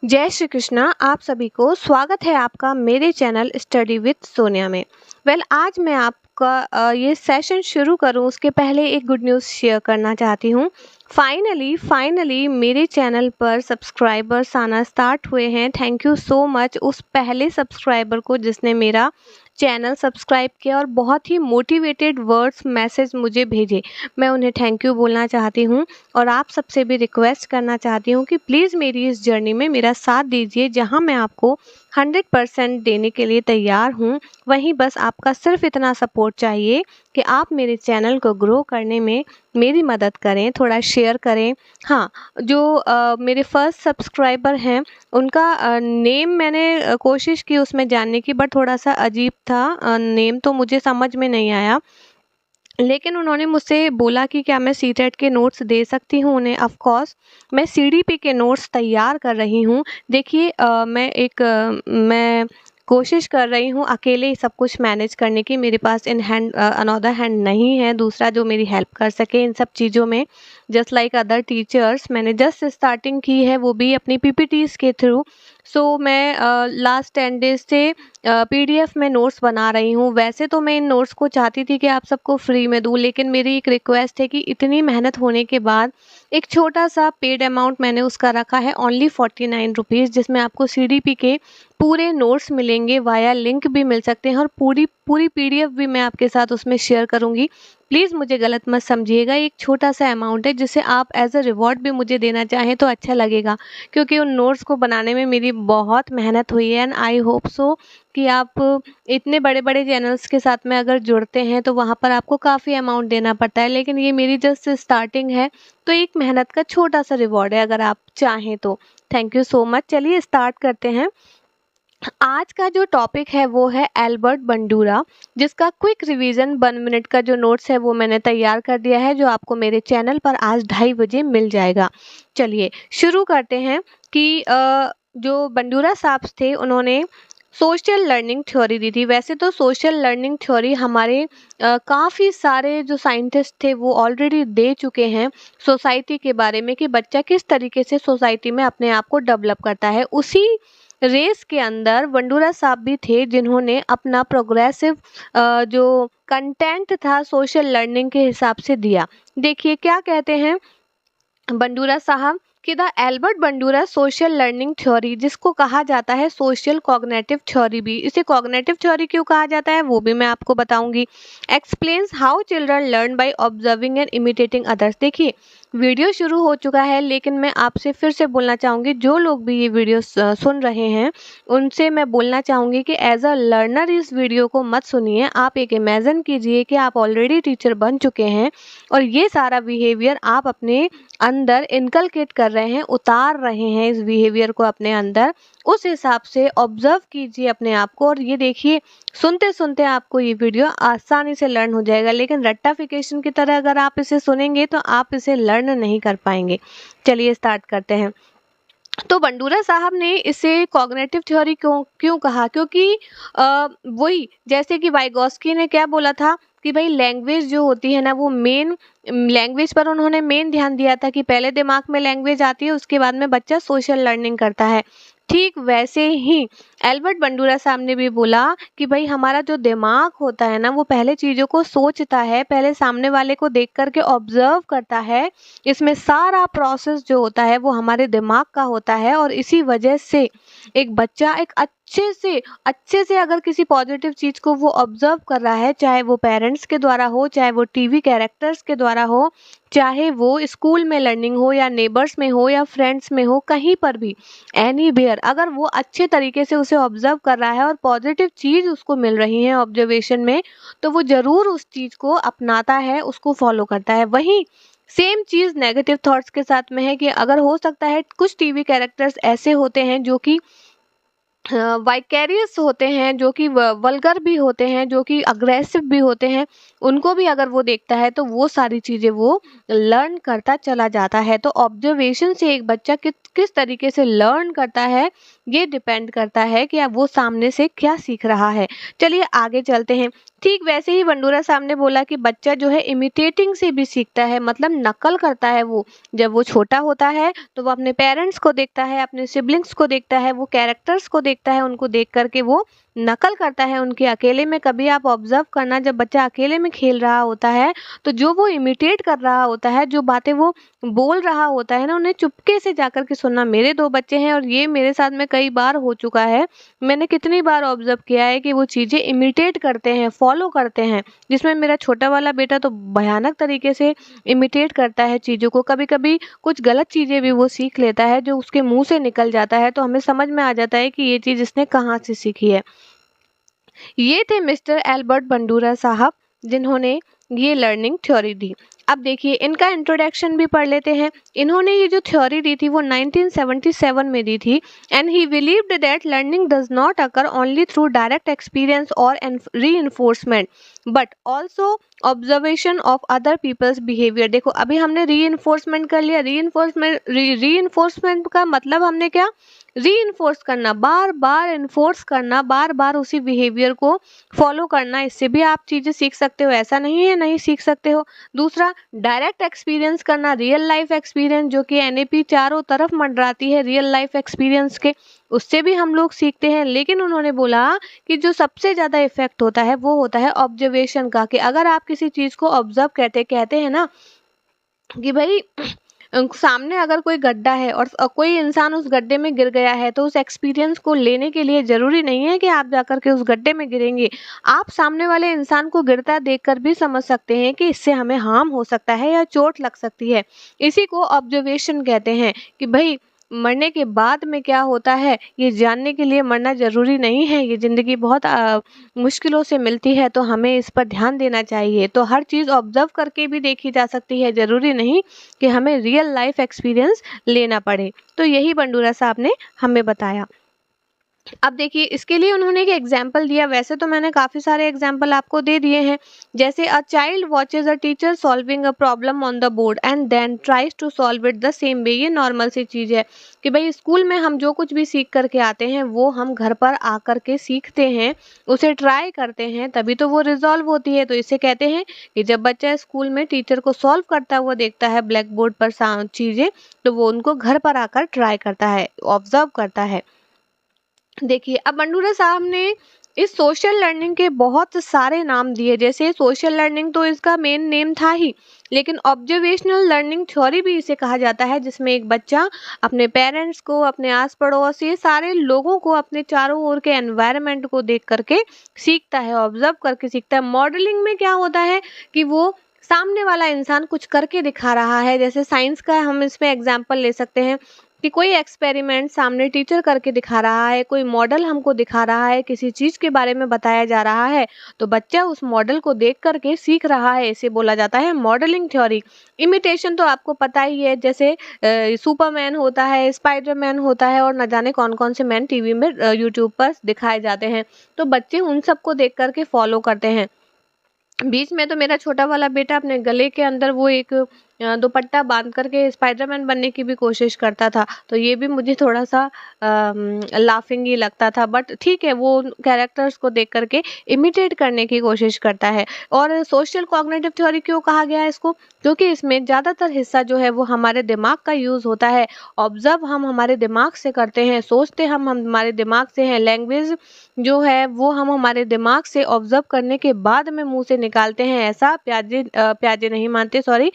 जय श्री कृष्णा। आप सभी को स्वागत है आपका मेरे चैनल स्टडी विद सोनिया में। आज मैं आपका ये सेशन शुरू करूं उसके पहले एक गुड न्यूज़ शेयर करना चाहती हूं। फाइनली मेरे चैनल पर सब्सक्राइबर्स आना स्टार्ट हुए हैं। थैंक यू सो मच उस पहले सब्सक्राइबर को जिसने मेरा चैनल सब्सक्राइब किया और बहुत ही मोटिवेटेड वर्ड्स मैसेज मुझे भेजे। मैं उन्हें थैंक यू बोलना चाहती हूँ और आप सबसे भी रिक्वेस्ट करना चाहती हूँ कि प्लीज़ मेरी इस जर्नी में मेरा साथ दीजिए। जहाँ मैं आपको 100% देने के लिए तैयार हूँ, वहीं बस आपका सिर्फ इतना सपोर्ट चाहिए कि आप मेरे चैनल को ग्रो करने में मेरी मदद करें, थोड़ा शेयर करें। हाँ, जो मेरे फर्स्ट सब्सक्राइबर हैं उनका नेम मैंने कोशिश की उसमें जानने की, बट थोड़ा सा अजीब था नेम, तो मुझे समझ में नहीं आया। लेकिन उन्होंने मुझसे बोला कि क्या मैं सीटेट के नोट्स दे सकती हूँ उन्हें। ऑफ कोर्स मैं सीडीपी के नोट्स तैयार कर रही हूँ। देखिए मैं कोशिश कर रही हूँ अकेले ही सब कुछ मैनेज करने की। मेरे पास इन हैंड अनदर हैंड नहीं है दूसरा जो मेरी हेल्प कर सके इन सब चीज़ों में। जस्ट लाइक अदर टीचर्स मैंने जस्ट स्टार्टिंग की है, वो भी अपनी पीपीटीज के थ्रू। सो मैं लास्ट 10 डेज से पीडीएफ में नोट्स बना रही हूँ। वैसे तो मैं इन नोट्स को चाहती थी कि आप सबको फ्री में दूँ, लेकिन मेरी एक रिक्वेस्ट है कि इतनी मेहनत होने के बाद एक छोटा सा पेड अमाउंट मैंने उसका रखा है, ओनली 49 रुपीज़, जिसमें आपको सीडीपी के पूरे नोट्स मिलेंगे, वाया लिंक भी मिल सकते हैं और पूरी पूरी पीडीएफ भी मैं आपके साथ उसमें शेयर करूँगी। प्लीज़ मुझे गलत मत समझिएगा, एक छोटा सा अमाउंट है जिसे आप एज अ रिवॉर्ड भी मुझे देना चाहें तो अच्छा लगेगा, क्योंकि उन नोट्स को बनाने में मेरी बहुत मेहनत हुई है। एंड आई होप सो कि आप इतने बड़े बड़े चैनल्स के साथ में अगर जुड़ते हैं तो वहाँ पर आपको काफ़ी अमाउंट देना पड़ता है, लेकिन ये मेरी जस्ट स्टार्टिंग है, तो एक मेहनत का छोटा सा रिवॉर्ड है अगर आप चाहें तो। Thank you so much. चलिए स्टार्ट करते हैं। आज का जो टॉपिक है वो है एल्बर्ट बंडूरा, जिसका क्विक रिवीजन 1 मिनट का जो नोट्स है वो मैंने तैयार कर दिया है, जो आपको मेरे चैनल पर आज 2:30 बजे मिल जाएगा। चलिए शुरू करते हैं कि जो बंडूरा साहब थे उन्होंने सोशल लर्निंग थ्योरी दी थी। वैसे तो सोशल लर्निंग थ्योरी हमारे काफ़ी सारे जो साइंटिस्ट थे वो ऑलरेडी दे चुके हैं सोसाइटी के बारे में, कि बच्चा किस तरीके से सोसाइटी में अपने आप को डेवलप करता है। उसी रेस के अंदर बंडूरा साहब भी थे जिन्होंने अपना प्रोग्रेसिव जो कंटेंट था सोशल लर्निंग के हिसाब से दिया। देखिए क्या कहते हैं बंडूरा साहब कि the Albert Bandura social learning theory, जिसको कहा जाता है सोशल कॉग्निटिव थ्योरी भी, इसे कॉग्निटिव थ्योरी क्यों कहा जाता है वो भी मैं आपको बताऊंगी। Explains how children learn by observing and imitating others. देखिए वीडियो शुरू हो चुका है, लेकिन मैं आपसे फिर से बोलना चाहूँगी, जो लोग भी ये वीडियो सुन रहे हैं उनसे मैं बोलना चाहूँगी कि एज अ लर्नर इस वीडियो को मत सुनिए। आप एक इमेजिन कीजिए कि आप ऑलरेडी टीचर बन चुके हैं और ये सारा बिहेवियर आप अपने अंदर इनकलकेट कर रहे हैं, उतार रहे हैं इस बिहेवियर को अपने अंदर। उस हिसाब से ऑब्जर्व कीजिए अपने आप को और ये देखिए सुनते सुनते आपको ये वीडियो आसानी से लर्न हो जाएगा, लेकिन रट्टाफिकेशन की तरह अगर आप इसे सुनेंगे तो आप इसे लर्न नहीं कर पाएंगे। चलिए स्टार्ट करते हैं। तो बंडूरा साहब ने इसे कॉग्निटिव थ्योरी क्यों क्यों कहा, क्योंकि वही जैसे कि वाइगोस्की ने क्या बोला था कि भाई लैंग्वेज जो होती है ना वो मेन लैंग्वेज पर उन्होंने मेन ध्यान दिया था कि पहले दिमाग में लैंग्वेज आती है, उसके बाद में बच्चा सोशल लर्निंग करता है। ठीक वैसे ही एल्बर्ट बंडूरा साहब ने भी बोला कि भाई हमारा जो दिमाग होता है ना वो पहले चीज़ों को सोचता है, पहले सामने वाले को देख करके ऑब्जर्व करता है। इसमें सारा प्रोसेस जो होता है वो हमारे दिमाग का होता है और इसी वजह से एक बच्चा एक अच्छे से अगर किसी पॉजिटिव चीज़ को वो ऑब्जर्व कर रहा है, चाहे वो पेरेंट्स के द्वारा हो, चाहे वो टीवी कैरेक्टर्स के द्वारा हो, चाहे वो स्कूल में लर्निंग हो या नेबर्स में हो या फ्रेंड्स में हो, कहीं पर भी एनीवेयर, अगर वो अच्छे तरीके से उसे ऑब्जर्व कर रहा है और पॉजिटिव चीज़ उसको मिल रही है ऑब्जर्वेशन में, तो वो ज़रूर उस चीज़ को अपनाता है, उसको फॉलो करता है। वहीं सेम चीज़ नेगेटिव थॉट्स के साथ में है कि अगर हो सकता है कुछ टीवी कैरेक्टर्स ऐसे होते हैं जो कि वाइकेरियस होते हैं, जो कि वल्गर भी होते हैं, जो कि अग्रेसिव भी होते हैं, उनको भी अगर वो देखता है तो वो सारी चीज़ें वो लर्न करता चला जाता है। तो ऑब्जर्वेशन से एक बच्चा किस तरीके से लर्न करता है, ये डिपेंड करता है कि अब वो सामने से क्या सीख रहा है। चलिए आगे चलते हैं। ठीक वैसे ही बंडूरा साहब ने बोला कि बच्चा जो है इमिटेटिंग से भी सीखता है, मतलब नकल करता है वो। जब वो छोटा होता है तो वो अपने पेरेंट्स को देखता है, अपने सिबलिंग्स को देखता है, वो कैरेक्टर्स को देखता है, उनको देख करके वो नकल करता है उनके। अकेले में कभी आप ऑब्जर्व करना, जब बच्चा अकेले में खेल रहा होता है तो जो वो इमिटेट कर रहा होता है, जो बातें वो बोल रहा होता है ना, उन्हें चुपके से जाकर के सुनना। मेरे 2 बच्चे हैं और ये मेरे साथ में कई बार हो चुका है। मैंने कितनी बार ऑब्जर्व किया है कि वो चीज़ें इमिटेट करते हैं, फॉलो करते हैं, जिसमें मेरा छोटा वाला बेटा तो भयानक तरीके से इमिटेट करता है चीज़ों को। कभी-कभी कुछ गलत चीज़ें भी वो सीख लेता है, जो उसके मुँह से निकल जाता है, तो हमें समझ में आ जाता है कि ये चीज़ इसने कहाँ से सीखी है। ये थे मिस्टर एल्बर्ट बंडूरा साहब, जिन्होंने ये लर्निंग थ्योरी दी। अब देखिए इनका इंट्रोडक्शन भी पढ़ लेते हैं। इन्होंने ये जो थ्योरी दी थी वो 1977 में दी थी। And he believed that learning does not occur only through direct experience और reinforcement but also observation of other peoples behaviour. देखो अभी हमने रीइंफोर्समेंट कर लिया। रीइंफोर्समेंट का मतलब हमने क्या, रीइंफोर्स करना, बार बार इन्फोर्स करना, बार बार उसी बिहेवियर को फॉलो करना। इससे भी आप चीजें सीख सकते हो, ऐसा नहीं है नहीं सीख सकते हो। दूसरा, डायरेक्ट एक्सपीरियंस करना, रियल लाइफ एक्सपीरियंस, जो कि एनएपी चारों तरफ मंडराती है रियल लाइफ एक्सपीरियंस के, उससे भी हम लोग सीखते हैं। लेकिन उन्होंने बोला कि जो सबसे ज्यादा इफेक्ट होता है वो होता है ऑब्जर्वेशन का, कि अगर आप किसी चीज को ऑब्जर्व कहते हैं ना कि भाई सामने अगर कोई गड्ढा है और कोई इंसान उस गड्ढे में गिर गया है, तो उस एक्सपीरियंस को लेने के लिए जरूरी नहीं है कि आप जाकर के उस गड्ढे में गिरेंगे। आप सामने वाले इंसान को गिरता देखकर भी समझ सकते हैं कि इससे हमें हार्म हो सकता है या चोट लग सकती है। इसी को ऑब्जर्वेशन कहते हैं कि भाई मरने के बाद में क्या होता है ये जानने के लिए मरना जरूरी नहीं है। ये जिंदगी बहुत मुश्किलों से मिलती है, तो हमें इस पर ध्यान देना चाहिए। तो हर चीज़ ऑब्जर्व करके भी देखी जा सकती है, ज़रूरी नहीं कि हमें रियल लाइफ एक्सपीरियंस लेना पड़े। तो यही बंडूरा साहब ने हमें बताया। अब देखिए इसके लिए उन्होंने एक एग्जाम्पल दिया। वैसे तो मैंने काफ़ी सारे एग्जाम्पल आपको दे दिए हैं, जैसे a child watches a teacher solving a problem on the board and then tries to solve it the same way. ये नॉर्मल सी चीज़ है कि भाई स्कूल में हम जो कुछ भी सीख करके आते हैं वो हम घर पर आकर के सीखते हैं, उसे ट्राई करते हैं, तभी तो वो रिजॉल्व होती है। तो इसे कहते हैं कि जब बच्चा स्कूल में टीचर को सॉल्व करता हुआ देखता है ब्लैक बोर्ड पर चीज़ें, तो वो उनको घर पर आकर ट्राई करता है, ऑब्जर्व करता है। देखिए अब बंडूरा साहब ने इस सोशल लर्निंग के बहुत सारे नाम दिए। जैसे सोशल लर्निंग तो इसका मेन नेम था ही, लेकिन ऑब्जर्वेशनल लर्निंग थ्योरी भी इसे कहा जाता है, जिसमें एक बच्चा अपने पेरेंट्स को, अपने आस पड़ोस, ये सारे लोगों को, अपने चारों ओर के एनवायरनमेंट को देख करके सीखता है, ऑब्जर्व करके सीखता है। मॉडलिंग में क्या होता है कि वो सामने वाला इंसान कुछ करके दिखा रहा है। जैसे साइंस का हम इसमें एग्जाम्पल ले सकते हैं कि कोई एक्सपेरिमेंट सामने टीचर करके दिखा रहा है, कोई मॉडल हमको दिखा रहा है, किसी चीज के बारे में बताया जा रहा है, तो बच्चा उस मॉडल को देख करके सीख रहा है। इसे बोला जाता है मॉडलिंग थ्योरी। इमिटेशन तो आपको पता ही है, जैसे सुपरमैन होता है, स्पाइडरमैन होता है, और न जाने कौन कौन से मैन टीवी में यूट्यूब पर दिखाए जाते हैं, तो बच्चे उन सबको देख करके फॉलो करते हैं। बीच में तो मेरा छोटा वाला बेटा अपने गले के अंदर वो एक दुपट्टा बांध करके स्पाइडरमैन बनने की भी कोशिश करता था, तो ये भी मुझे थोड़ा सा लाफिंग ही लगता था। बट ठीक है, वो कैरेक्टर्स को देख करके इमिटेट करने की कोशिश करता है। और सोशल कॉग्निटिव थ्योरी क्यों कहा गया है इसको, क्योंकि इसमें ज़्यादातर हिस्सा जो है वो हमारे दिमाग का यूज़ होता है। ऑब्जर्व हम हमारे दिमाग से करते हैं, सोचते हम हमारे दिमाग से हैं, लैंग्वेज जो है वो हम हमारे दिमाग से ऑब्जर्व करने के बाद में मुंह से निकालते हैं। ऐसा प्याजे नहीं मानते, सॉरी,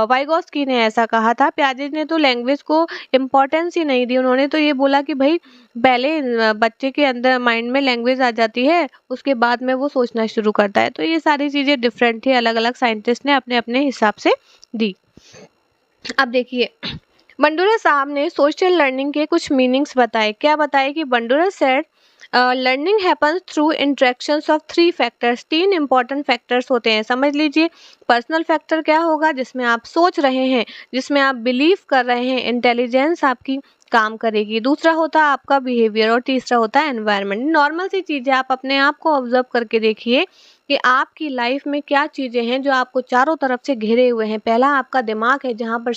वाइगोस्की ने ऐसा कहा था। प्याजे ने तो लैंग्वेज को इम्पोर्टेंस ही नहीं दी। उन्होंने तो ये बोला कि भाई पहले बच्चे के अंदर माइंड में लैंग्वेज आ जाती है, उसके बाद में वो सोचना शुरू करता है। तो ये सारी चीज़ें डिफरेंट थी, अलग अलग साइंटिस्ट ने अपने अपने हिसाब से दी। अब देखिए बंडूरा साहब ने सोशल लर्निंग के कुछ मीनिंग्स बताए। क्या बताए कि Bandura said learning happens through interactions of 3 factors. 3 important factors होते हैं, समझ लीजिए। पर्सनल फैक्टर क्या होगा, जिसमें आप सोच रहे हैं, जिसमें आप बिलीव कर रहे हैं, इंटेलिजेंस आपकी। काम करेगी। दूसरा होता है आपका बिहेवियर और तीसरा होता है एनवायरनमेंट। नॉर्मल सी चीज़ है, आप अपने आप को ऑब्जर्व करके देखिए कि आपकी लाइफ में क्या चीज़ें हैं जो आपको चारों तरफ से घेरे हुए हैं। पहला आपका दिमाग है, जहाँ पर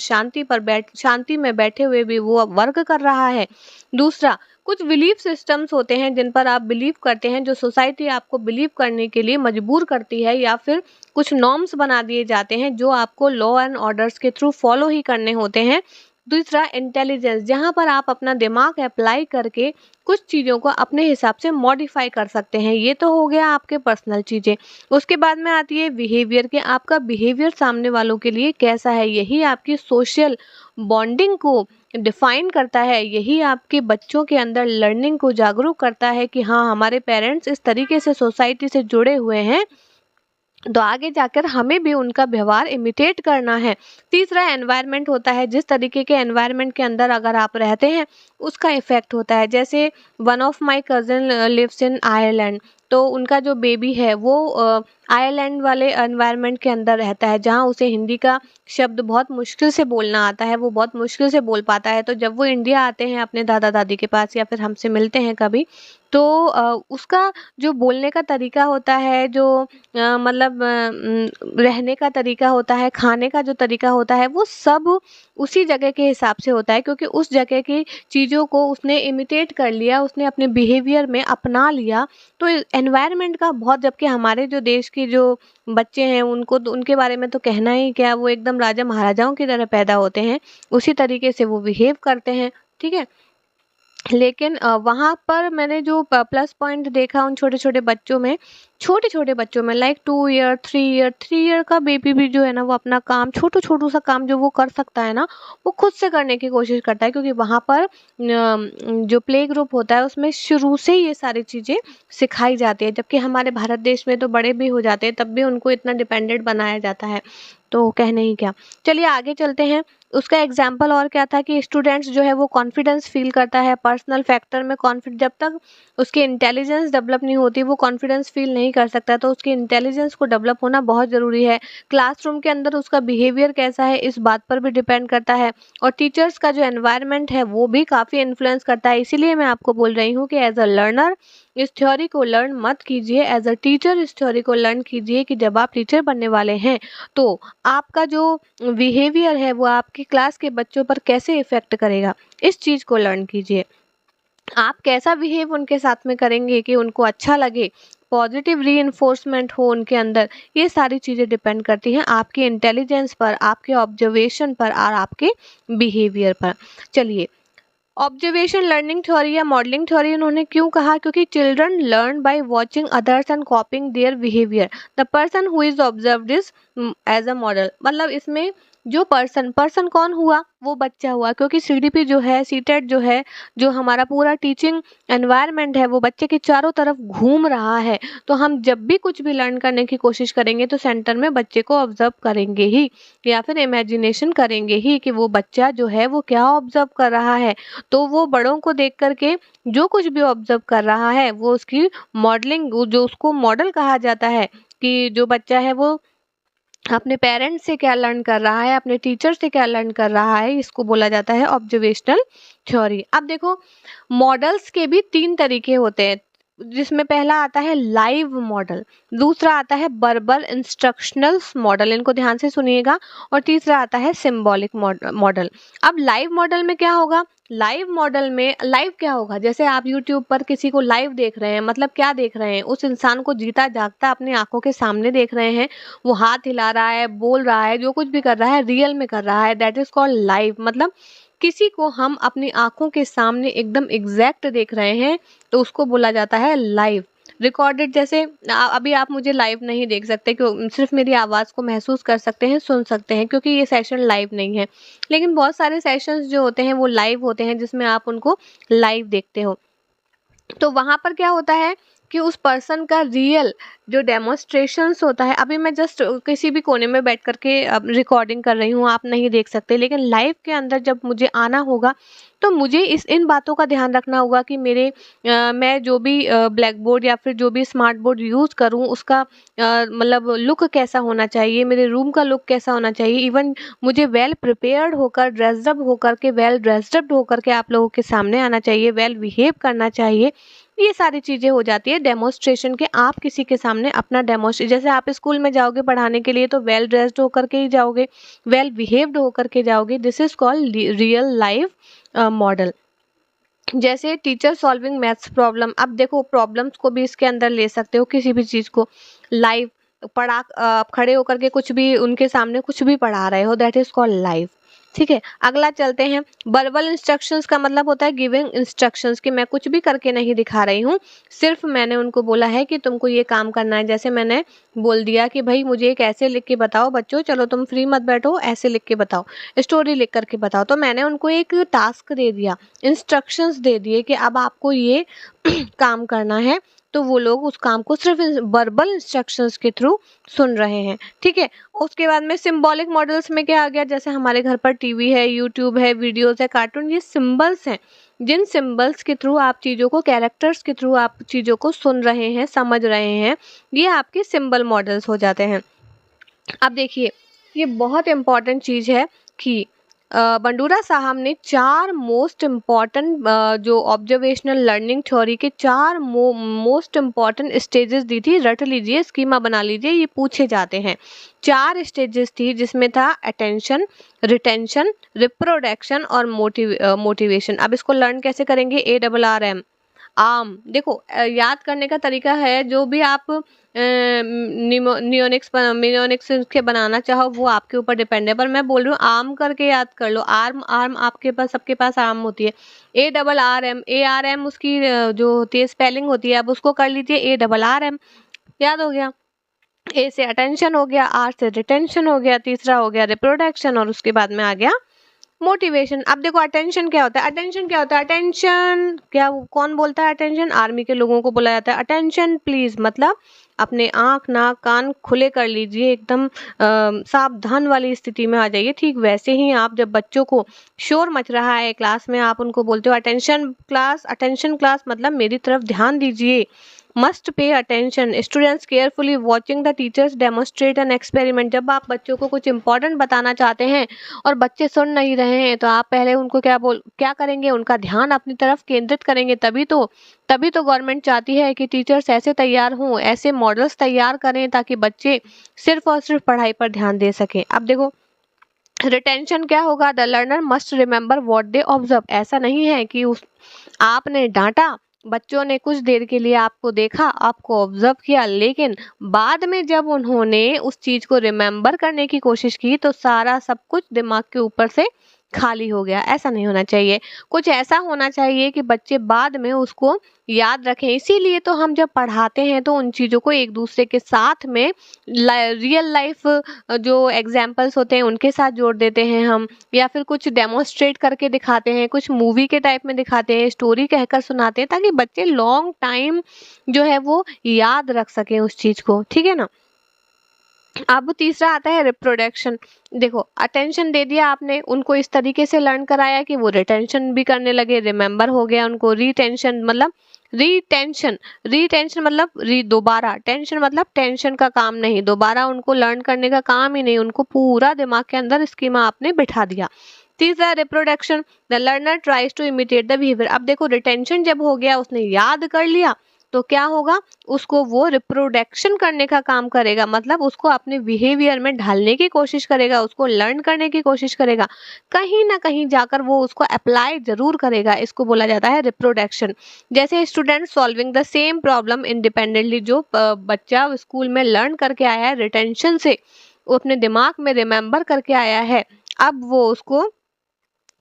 शांति में बैठे हुए भी वो अब वर्क कर रहा है। दूसरा, कुछ बिलीफ सिस्टम्स होते हैं जिन पर आप बिलीव करते हैं, जो सोसाइटी आपको बिलीव करने के लिए मजबूर करती है, या फिर कुछ नॉर्म्स बना दिए जाते हैं जो आपको लॉ एंड ऑर्डर्स के थ्रू फॉलो ही करने होते हैं। दूसरा, इंटेलिजेंस, जहाँ पर आप अपना दिमाग अप्लाई करके कुछ चीज़ों को अपने हिसाब से मॉडिफाई कर सकते हैं। ये तो हो गया आपके पर्सनल चीज़ें। उसके बाद में आती है बिहेवियर, कि आपका बिहेवियर सामने वालों के लिए कैसा है। यही आपकी सोशल बॉन्डिंग को डिफाइन करता है, यही आपके बच्चों के अंदर लर्निंग को जागरूक करता है कि हाँ, हमारे पेरेंट्स इस तरीके से सोसाइटी से जुड़े हुए हैं, तो आगे जाकर हमें भी उनका व्यवहार इमिटेट करना है। तीसरा एनवायरनमेंट होता है, जिस तरीके के एनवायरनमेंट के अंदर अगर आप रहते हैं उसका इफेक्ट होता है। जैसे one of my cousin lives in Ireland, तो उनका जो बेबी है वो आयरलैंड वाले एनवायरनमेंट के अंदर रहता है, जहाँ उसे हिंदी का शब्द बहुत मुश्किल से बोलना आता है, वो बहुत मुश्किल से बोल पाता है। तो जब वो इंडिया आते हैं अपने दादा दादी के पास या फिर हमसे मिलते हैं कभी, तो उसका जो बोलने का तरीका होता है, जो मतलब रहने का तरीका होता है, खाने का जो तरीका होता है, वो सब उसी जगह के हिसाब से होता है, क्योंकि उस जगह की चीज़ों को उसने इमिटेट कर लिया, उसने अपने बिहेवियर में अपना लिया। तो एनवायरनमेंट का बहुत, जबकि हमारे जो देश के जो बच्चे हैं उनको तो, उनके बारे में तो कहना ही क्या, वो एकदम राजा महाराजाओं की तरह पैदा होते हैं, उसी तरीके से वो बिहेव करते हैं। ठीक है। लेकिन वहाँ पर मैंने जो प्लस पॉइंट देखा उन छोटे छोटे बच्चों में, लाइक 2 ईयर 3 ईयर का बेबी भी जो है ना, वो अपना काम, छोटू सा काम जो वो कर सकता है ना, वो खुद से करने की कोशिश करता है, क्योंकि वहाँ पर जो प्ले ग्रुप होता है उसमें शुरू से ही ये सारी चीज़ें सिखाई जाती है। जबकि हमारे भारत देश में तो बड़े भी हो जाते हैं, तब भी उनको इतना डिपेंडेंट बनाया जाता है, तो कहने ही क्या। चलिए आगे चलते हैं। उसका एग्जाम्पल और क्या था कि स्टूडेंट्स जो है वो कॉन्फिडेंस फील करता है। पर्सनल फैक्टर में कॉन्फिडेंस, जब तक उसकी इंटेलिजेंस डेवलप नहीं होती वो कॉन्फिडेंस फील नहीं कर सकता, तो उसकी इंटेलिजेंस को डेवलप होना बहुत ज़रूरी है। क्लासरूम के अंदर उसका बिहेवियर कैसा है, इस बात पर भी डिपेंड करता है। और टीचर्स का जो एनवायरनमेंट है वो भी काफ़ी इन्फ्लुएंस करता है। इसीलिए मैं आपको बोल रही हूँ कि एज अ लर्नर इस थ्योरी को लर्न मत कीजिए, एज अ टीचर इस थ्योरी को लर्न कीजिए, कि जब आप टीचर बनने वाले हैं तो आपका जो बिहेवियर है वो आपकी क्लास के बच्चों पर कैसे इफेक्ट करेगा, इस चीज़ को लर्न कीजिए। आप कैसा बिहेव उनके साथ में करेंगे कि उनको अच्छा लगे, पॉजिटिव रीइंफोर्समेंट हो उनके अंदर, ये सारी चीज़ें डिपेंड करती हैं आपकी इंटेलिजेंस पर, आपके ऑब्जर्वेशन पर और आपके बिहेवियर पर। चलिए, ऑब्जर्वेशन लर्निंग थ्योरी या मॉडलिंग थ्योरी उन्होंने क्यों कहा, क्योंकि children learn by watching others and copying their behaviour, the person who is observed is as a model. मतलब इसमें जो पर्सन कौन हुआ, वो बच्चा हुआ, क्योंकि सीडीपी जो है, सीटेट जो है, जो हमारा पूरा टीचिंग एनवायरनमेंट है वो बच्चे के चारों तरफ घूम रहा है। तो हम जब भी कुछ भी लर्न करने की कोशिश करेंगे तो सेंटर में बच्चे को ऑब्जर्व करेंगे ही, या फिर इमेजिनेशन करेंगे ही कि वो बच्चा जो है वो क्या ऑब्जर्व कर रहा है। तो वो बड़ों को देख करके जो कुछ भी ऑब्जर्व कर रहा है वो उसकी मॉडलिंग, जो उसको मॉडल कहा जाता है, कि जो बच्चा है वो अपने पेरेंट्स से क्या लर्न कर रहा है, अपने टीचर से क्या लर्न कर रहा है, इसको बोला जाता है ऑब्जर्वेशनल थ्योरी। अब देखो, मॉडल्स के भी 3 तरीके होते हैं, जिसमें पहला आता है लाइव मॉडल, दूसरा आता है बर्बल इंस्ट्रक्शनल मॉडल, इनको ध्यान से सुनिएगा, और तीसरा आता है सिंबॉलिक मॉडल। अब लाइव मॉडल में क्या होगा, लाइव मॉडल में लाइव क्या होगा, जैसे आप यूट्यूब पर किसी को लाइव देख रहे हैं, मतलब क्या देख रहे हैं, उस इंसान को जीता जागता अपनी आंखों के सामने देख रहे हैं, वो हाथ हिला रहा है, बोल रहा है, जो कुछ भी कर रहा है रियल में कर रहा है, दैट इज कॉल्ड लाइव। मतलब किसी को हम अपनी आंखों के सामने एकदम एग्जैक्ट देख रहे हैं, तो उसको बोला जाता है लाइव। रिकॉर्डेड, जैसे अभी आप मुझे लाइव नहीं देख सकते, क्यों, सिर्फ मेरी आवाज़ को महसूस कर सकते हैं, सुन सकते हैं, क्योंकि ये सेशन लाइव नहीं है। लेकिन बहुत सारे सेशंस जो होते हैं वो लाइव होते हैं, जिसमें आप उनको लाइव देखते हो। तो वहाँ पर क्या होता है कि उस पर्सन का रियल जो डेमोन्स्ट्रेशंस होता है, अभी मैं जस्ट किसी भी कोने में बैठ करके अब रिकॉर्डिंग कर रही हूँ, आप नहीं देख सकते, लेकिन लाइव के अंदर जब मुझे आना होगा तो मुझे इन बातों का ध्यान रखना होगा कि मैं जो भी ब्लैक बोर्ड या फिर जो भी स्मार्ट बोर्ड यूज़ करूँ उसका मतलब लुक कैसा होना चाहिए, मेरे रूम का लुक कैसा होना चाहिए। इवन मुझे वेल प्रिपेयर्ड होकर, वेल ड्रेस्ड अप होकर के आप लोगों के सामने आना चाहिए, वेल बिहेव करना चाहिए। ये सारी चीज़ें हो जाती है डेमोन्स्ट्रेशन के। आप किसी के सामने अपना जैसे आप स्कूल में जाओगे पढ़ाने के लिए तो वेल ड्रेस्ड होकर के ही जाओगे, वेल बिहेव्ड होकर के जाओगे। This is called real life model. जैसे टीचर सॉल्विंग मैथ्स प्रॉब्लम, अब देखो प्रॉब्लम्स को भी इसके अंदर ले सकते हो, किसी भी चीज़ को लाइव खड़े होकर के कुछ भी उनके सामने कुछ भी पढ़ा रहे हो, दैट इज कॉल्ड लाइव। ठीक है, अगला चलते हैं। वर्बल इंस्ट्रक्शंस का मतलब होता है गिविंग इंस्ट्रक्शंस, कि मैं कुछ भी करके नहीं दिखा रही हूँ, सिर्फ मैंने उनको बोला है कि तुमको ये काम करना है। जैसे मैंने बोल दिया कि भाई मुझे एक ऐसे लिख के बताओ बच्चों, चलो तुम फ्री मत बैठो, ऐसे लिख के बताओ, स्टोरी लिख करके बताओ। तो मैंने उनको एक टास्क दे दिया, इंस्ट्रक्शंस दे दिए कि अब आपको ये काम करना है। तो वो लोग उस काम को सिर्फ वर्बल इंस्ट्रक्शंस के थ्रू सुन रहे हैं। ठीक है, उसके बाद में सिंबॉलिक मॉडल्स में क्या आ गया, जैसे हमारे घर पर टीवी है, यूट्यूब है, वीडियोस है, कार्टून, ये सिंबल्स हैं। जिन सिंबल्स के थ्रू आप चीज़ों को, कैरेक्टर्स के थ्रू आप चीज़ों को सुन रहे हैं, समझ रहे हैं, ये आपके सिंबल मॉडल्स हो जाते हैं। अब देखिए, ये बहुत इम्पॉर्टेंट चीज़ है कि बंडूरा साहब ने 4 मोस्ट इम्पॉर्टेंट जो ऑब्जर्वेशनल लर्निंग थ्योरी के 4 मोस्ट इम्पॉर्टेंट स्टेजेस दी थी। रट लीजिए, स्कीमा बना लीजिए, ये पूछे जाते हैं। 4 स्टेजेस थी जिसमें था अटेंशन, रिटेंशन, रिप्रोडक्शन और मोटिवेशन। अब इसको लर्न कैसे करेंगे, ARRM, आम। देखो याद करने का तरीका है, जो भी आप नियोनिक्स के बनाना चाहो वो आपके ऊपर डिपेंड है, पर मैं बोल रही हूँ आम करके याद कर लो। आर्म, आर्म आपके पास, सबके पास आर्म होती है। ARRM उसकी जो होती है स्पेलिंग होती है, अब उसको कर लीजिए ARRM। याद हो गया। ए से अटेंशन हो गया, आर से रिटेंशन हो गया, तीसरा हो गया रिप्रोडक्शन, और उसके बाद में आ गया मोटिवेशन। अब देखो अटेंशन क्या होता है, अटेंशन क्या होता है, अटेंशन क्या, कौन बोलता है अटेंशन, आर्मी के लोगों को बोला जाता है अटेंशन प्लीज। मतलब अपने आंख नाक कान खुले कर लीजिए, एकदम सावधान वाली स्थिति में आ जाइए। ठीक वैसे ही आप जब बच्चों को शोर मच रहा है क्लास में, आप उनको बोलते हो अटेंशन क्लास, अटेंशन क्लास मतलब मेरी तरफ ध्यान दीजिए। Must pay attention, students carefully watching the teachers demonstrate an experiment. जब आप बच्चों को कुछ इंपॉर्टेंट बताना चाहते हैं और बच्चे सुन नहीं रहे हैं, तो आप पहले उनको क्या करेंगे, उनका ध्यान अपनी तरफ केंद्रित करेंगे। तभी तो गवर्नमेंट चाहती है कि टीचर्स ऐसे तैयार हों, ऐसे मॉडल्स तैयार करें ताकि बच्चे सिर्फ और सिर्फ पढ़ाई पर ध्यान दे सकें। अब देखो रिटेंशन क्या होगा, the learner must remember what they observe. ऐसा नहीं है कि आपने डांटा, बच्चों ने कुछ देर के लिए आपको देखा, आपको ऑब्जर्व किया, लेकिन बाद में जब उन्होंने उस चीज को रिमेंबर करने की कोशिश की तो सारा सब कुछ दिमाग के ऊपर से खाली हो गया। ऐसा नहीं होना चाहिए, कुछ ऐसा होना चाहिए कि बच्चे बाद में उसको याद रखें। इसीलिए तो हम जब पढ़ाते हैं तो उन चीज़ों को एक दूसरे के साथ में रियल लाइफ जो एग्जाम्पल्स होते हैं उनके साथ जोड़ देते हैं हम, या फिर कुछ डेमोन्स्ट्रेट करके दिखाते हैं, कुछ मूवी के टाइप में दिखाते हैं, स्टोरी कहकर सुनाते हैं, ताकि बच्चे लॉन्ग टाइम जो है वो याद रख सकें उस चीज़ को। ठीक है ना। अब तीसरा आता है रिप्रोडक्शन। देखो अटेंशन दे दिया आपने, उनको इस तरीके से लर्न कराया कि वो रिटेंशन भी करने लगे, रिमेंबर हो गया उनको। रिटेंशन मतलब रिटेंशन मतलब दोबारा, टेंशन मतलब टेंशन का काम नहीं, दोबारा उनको लर्न करने का काम ही नहीं, उनको पूरा दिमाग के अंदर स्कीमा आपने बिठा दिया। तीसरा reproduction, the learner tries to imitate the behaviour. अब देखो रिटेंशन जब हो गया, उसने याद कर लिया, तो क्या होगा, उसको वो रिप्रोडक्शन करने का काम करेगा, मतलब उसको अपने बिहेवियर में ढालने की कोशिश करेगा, उसको लर्न करने की कोशिश करेगा, कहीं ना कहीं जाकर वो उसको अप्लाई जरूर करेगा। इसको बोला जाता है रिप्रोडक्शन। जैसे student solving the same problem independently, जो बच्चा स्कूल में लर्न करके आया है रिटेंशन से, वो अपने दिमाग में रिमेंबर करके आया है, अब वो उसको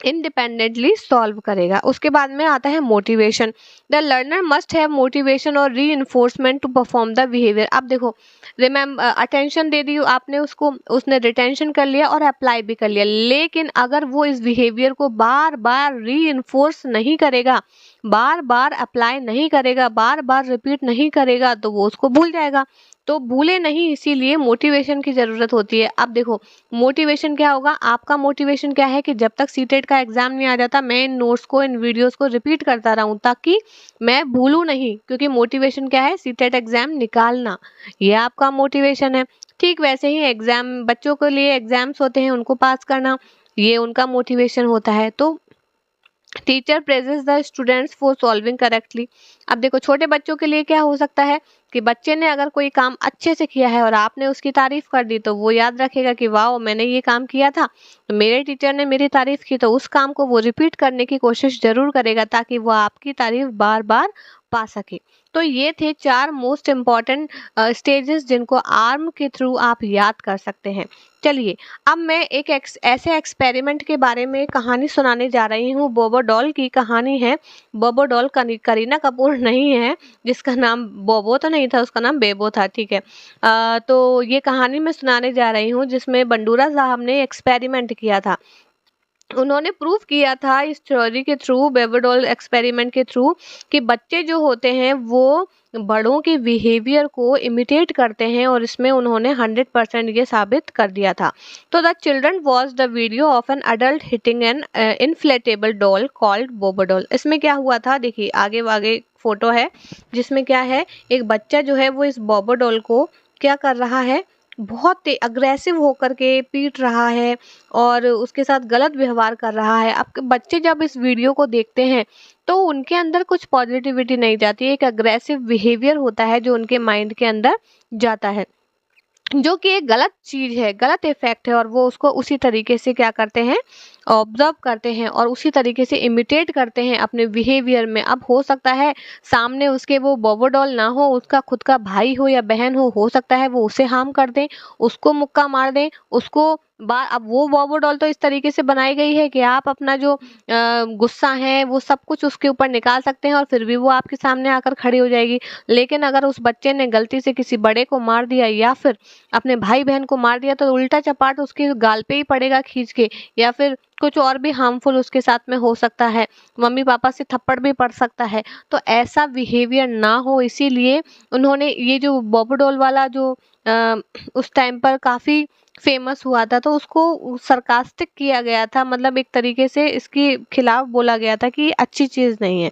इंडिपेंडेंटली सॉल्व करेगा। उसके बाद में आता है motivation. The learner must have motivation और reinforcement to perform the behaviour. अब देखो, अटेंशन दे दी आपने उसको, उसने रिटेंशन कर लिया और अप्लाई भी कर लिया, लेकिन अगर वो इस बिहेवियर को बार बार री इन्फोर्स नहीं करेगा, बार बार अप्लाई नहीं करेगा, बार बार रिपीट नहीं करेगा, तो वो उसको भूल जाएगा। तो भूले नहीं, इसीलिए मोटिवेशन की जरूरत होती है। अब देखो, मोटिवेशन क्या होगा, आपका मोटिवेशन क्या है कि जब तक सीटेट का एग्जाम नहीं आ जाता, मैं इन नोट्स को, इन वीडियोस को रिपीट करता रहूं ताकि मैं भूलूं नहीं, क्योंकि मोटिवेशन क्या है, सीटेट एग्जाम निकालना, ये आपका मोटिवेशन है। ठीक वैसे ही एग्जाम, बच्चों के लिए एग्जाम्स होते हैं, उनको पास करना, ये उनका मोटिवेशन होता है। तो teacher praises the students for solving correctly. अब देखो, छोटे बच्चों के लिए क्या हो सकता है कि बच्चे ने अगर कोई काम अच्छे से किया है और आपने उसकी तारीफ कर दी, तो वो याद रखेगा कि वाह, मैंने ये काम किया था, तो मेरे टीचर ने मेरी तारीफ की, तो उस काम को वो रिपीट करने की कोशिश जरूर करेगा ताकि वो आपकी तारीफ बार बार पा सके। तो ये थे 4 मोस्ट इम्पॉर्टेंट स्टेजेस जिनको आर्म के थ्रू आप याद कर सकते हैं। चलिए, अब मैं एक ऐसे एक्सपेरिमेंट के बारे में कहानी सुनाने जा रही हूँ। बोबो डॉल की कहानी है। बोबो डॉल करीना कपूर नहीं है, जिसका नाम बोबो तो नहीं था, उसका नाम बेबो था, ठीक है। तो ये कहानी मैं सुनाने जा रही हूँ जिसमें बंडूरा साहब ने एक्सपेरिमेंट किया था। उन्होंने प्रूव किया था इस थ्योरी के थ्रू, बेबोडॉल एक्सपेरिमेंट के थ्रू, कि बच्चे जो होते हैं वो बड़ों के बिहेवियर को इमिटेट करते हैं, और इसमें उन्होंने 100% ये साबित कर दिया था। तो the children watch the video of an adult hitting an inflatable doll called Bobo doll. इसमें क्या हुआ था, देखिए आगे आगे फोटो है जिसमें क्या है, एक बच्चा जो है वो इस बोबोडॉल को क्या कर रहा है, बहुत अग्रेसिव होकर के पीट रहा है और उसके साथ गलत व्यवहार कर रहा है। आपके बच्चे जब इस वीडियो को देखते हैं तो उनके अंदर कुछ पॉजिटिविटी नहीं जाती, एक अग्रेसिव बिहेवियर होता है जो उनके माइंड के अंदर जाता है, जो कि एक गलत चीज है, गलत इफेक्ट है, और वो उसको उसी तरीके से क्या करते हैं, ऑब्जर्व करते हैं और उसी तरीके से इमिटेट करते हैं अपने बिहेवियर में। अब हो सकता है सामने उसके वो बोबोडॉल ना हो, उसका खुद का भाई हो या बहन हो सकता है वो उसे हार्म कर दे, उसको मुक्का मार दे, उसको अब वो बोबोडॉल तो इस तरीके से बनाई गई है कि आप अपना जो गुस्सा है वो सब कुछ उसके ऊपर निकाल सकते हैं और फिर भी वो आपके सामने आकर खड़ी हो जाएगी। लेकिन अगर उस बच्चे ने गलती से किसी बड़े को मार दिया या फिर अपने भाई बहन को मार दिया, तो उल्टा चपाट उसके गाल पे ही पड़ेगा खींच के, या फिर कुछ और भी हार्मफुल उसके साथ में हो सकता है, मम्मी पापा से थप्पड़ भी पड़ सकता है। तो ऐसा बिहेवियर ना हो, इसीलिए उन्होंने ये जो बोबोडॉल वाला जो उस टाइम पर काफी फेमस हुआ था, तो उसको सरकास्टिक किया गया था, मतलब एक तरीके से इसके खिलाफ बोला गया था कि ये अच्छी चीज नहीं है।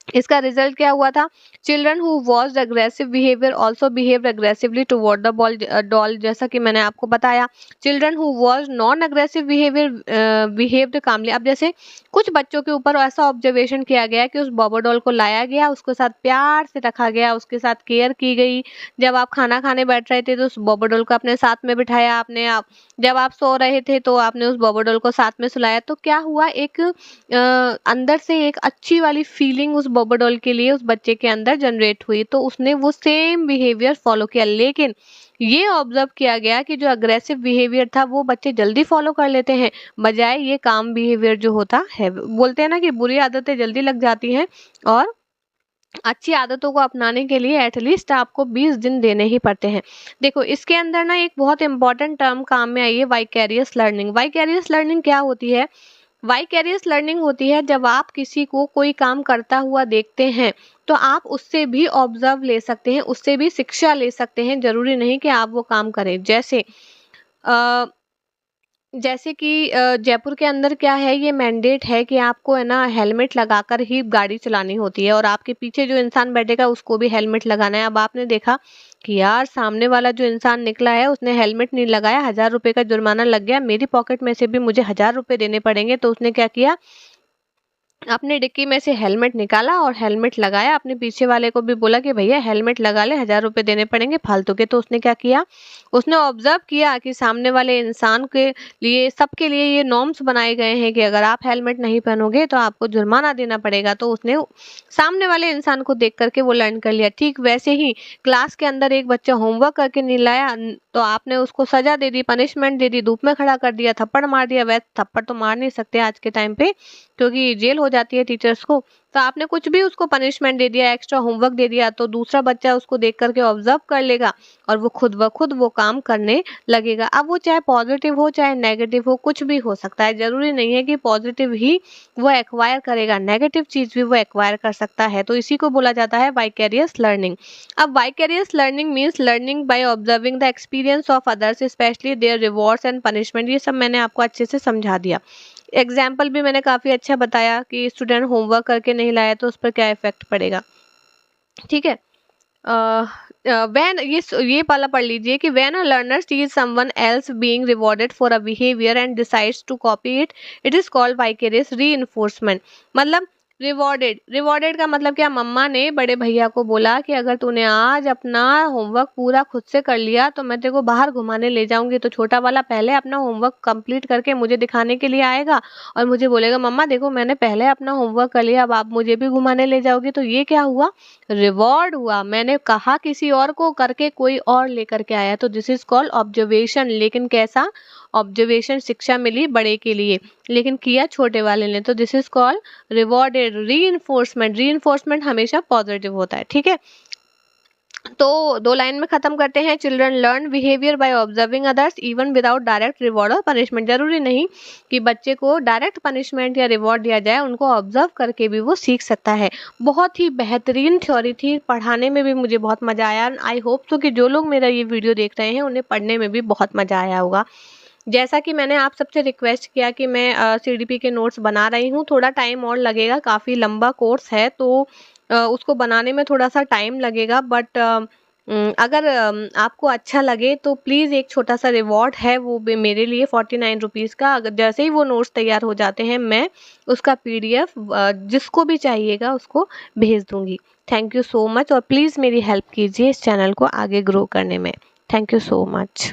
इसका रिजल्ट क्या हुआ था, children who watched aggressive behaviour also behaved aggressively toward the ball doll, जैसा कि मैंने आपको बताया। Children who watched non aggressive behaviour behaved calmly. अब जैसे कुछ बच्चों के ऊपर ऐसा ऑब्जर्वेशन किया गया कि उस बॉबो डॉल को लाया गया, उसके साथ प्यार से रखा गया, उसके साथ केयर की गई। जब आप खाना खाने बैठ रहे थे तो उस बॉबो डॉल को अपने साथ में बिठाया आपने, आप जब आप सो रहे थे तो आपने उस बॉबो डॉल को साथ में सुलाया। तो क्या हुआ, एक अंदर से एक अच्छी वाली फीलिंग उस बोबोडॉल के लिए उस बच्चे के अंदर जनरेट हुई, तो उसने वो सेम बिहेवियर फॉलो किया। लेकिन ये ऑब्जर्व किया गया कि जो अग्रेसिव बिहेवियर था वो बच्चे जल्दी फॉलो कर लेते हैं, बजाय ये काम बिहेवियर जो होता है। बोलते हैं ना कि बुरी आदतें जल्दी लग जाती हैं और अच्छी आदतों को अपनाने के लिए एटलीस्ट आपको 20 दिन देने ही पड़ते हैं। देखो, इसके अंदर ना एक बहुत इंपॉर्टेंट टर्म काम में आई है, वाइकेरियस लर्निंग। वाइकेरियस लर्निंग क्या होती है, वाइकेरियस लर्निंग होती है जब आप किसी को कोई काम करता हुआ देखते हैं तो आप उससे भी ऑब्जर्व ले सकते हैं, उससे भी शिक्षा ले सकते हैं, जरूरी नहीं कि आप वो काम करें। जैसे कि जयपुर के अंदर क्या है, ये मैंडेट है कि आपको है ना हेलमेट लगाकर ही गाड़ी चलानी होती है, और आपके पीछे जो इंसान बैठेगा उसको भी हेलमेट लगाना है। अब आपने देखा कि यार सामने वाला जो इंसान निकला है उसने हेलमेट नहीं लगाया, 1000 रुपए का जुर्माना लग गया, मेरी पॉकेट में से भी मुझे 1000 रुपए देने पड़ेंगे। तो उसने क्या किया, अपने डिक्की में से हेलमेट निकाला और हेलमेट लगाया। अपने पीछे वाले को भी बोला कि भैया हेलमेट लगा ले, 1000 रुपए देने पड़ेंगे फालतू के। तो उसने क्या किया, उसने ऑब्जर्व किया कि सामने वाले इंसान के लिए, सबके लिए ये नॉर्म्स बनाए गए हैं कि अगर आप हेलमेट नहीं पहनोगे तो आपको जुर्माना देना पड़ेगा। तो उसने सामने वाले इंसान को देख करके वो लर्न कर लिया। ठीक वैसे ही क्लास के अंदर एक बच्चा होमवर्क करके नहीं लाया, तो आपने उसको सजा दे दी, पनिशमेंट दे दी, धूप में खड़ा कर दिया, थप्पड़ मार दिया। वैसे थप्पड़ तो मार नहीं सकते आज के टाइम पे, क्योंकि जेल हो जाती है टीचर्स को। तो आपने कुछ भी उसको पनिशमेंट दे दिया, एक्स्ट्रा होमवर्क दे दिया, तो दूसरा बच्चा उसको देख करके ऑब्जर्व कर लेगा और वो खुद ब खुद वो काम करने लगेगा। अब वो चाहे पॉजिटिव हो चाहे नेगेटिव हो, कुछ भी हो सकता है। जरूरी नहीं है कि पॉजिटिव ही वो एक्वायर करेगा, नेगेटिव चीज भी वो एक्वायर कर सकता है। तो इसी को बोला जाता है वाइकेरियस लर्निंग। अब vicarious learning means learning by observing the experience of others, specially their rewards and punishment. ये सब मैंने आपको अच्छे से समझा दिया। एग्जाम्पल भी मैंने काफी अच्छा बताया कि स्टूडेंट होमवर्क करके नहीं लाया तो उस पर क्या इफेक्ट पड़ेगा। ठीक है। व्हेन ये वाला पढ़ लीजिए कि when a learner sees someone else being rewarded for a behaviour and decides to copy it, it is called vicarious reinforcement. मतलब रिवॉर्डेड, रिवॉर्डेड का मतलब क्या, मम्मा ने बड़े भैया को बोला कि अगर तूने आज अपना होमवर्क पूरा खुद से कर लिया तो मैं तेरे को बाहर घुमाने ले जाऊंगी। तो छोटा वाला पहले अपना होमवर्क कंप्लीट करके मुझे दिखाने के लिए आएगा और मुझे बोलेगा मम्मा देखो मैंने पहले अपना होमवर्क कर लिया, अब आप मुझे भी घुमाने ले जाओगी। तो ये क्या हुआ, रिवॉर्ड हुआ। मैंने कहा किसी और को करके कोई और लेकर के आया। तो दिस इज कॉल्ड ऑब्जर्वेशन। लेकिन कैसा ऑब्जर्वेशन, शिक्षा मिली बड़े के लिए लेकिन किया छोटे वाले ने। तो this is called rewarded reinforcement. Reinforcement हमेशा पॉजिटिव होता है। ठीक है, तो 2 लाइन में खत्म करते हैं। Children learn behaviour by observing others even without direct reward और पनिशमेंट। जरूरी नहीं कि बच्चे को डायरेक्ट पनिशमेंट या रिवॉर्ड दिया जाए, उनको ऑब्जर्व करके भी वो सीख सकता है। बहुत ही बेहतरीन थ्योरी थी, पढ़ाने में भी मुझे बहुत मजा आया। आई होप सो कि जो लोग मेरा ये वीडियो देख रहे हैं उन्हें पढ़ने में भी बहुत मजा आया होगा। जैसा कि मैंने आप सबसे रिक्वेस्ट किया कि मैं सीडीपी के नोट्स बना रही हूँ, थोड़ा टाइम और लगेगा, काफ़ी लंबा कोर्स है तो उसको बनाने में थोड़ा सा टाइम लगेगा। बट अगर आपको अच्छा लगे तो प्लीज़ एक छोटा सा रिवॉर्ड है वो भी मेरे लिए 49 रुपीज़ का। अगर जैसे ही वो नोट्स तैयार हो जाते हैं मैं उसका पीडीएफ जिसको भी चाहिएगा उसको भेज दूंगी। थैंक यू सो मच और प्लीज़ मेरी हेल्प कीजिए इस चैनल को आगे ग्रो करने में। Thank you so much.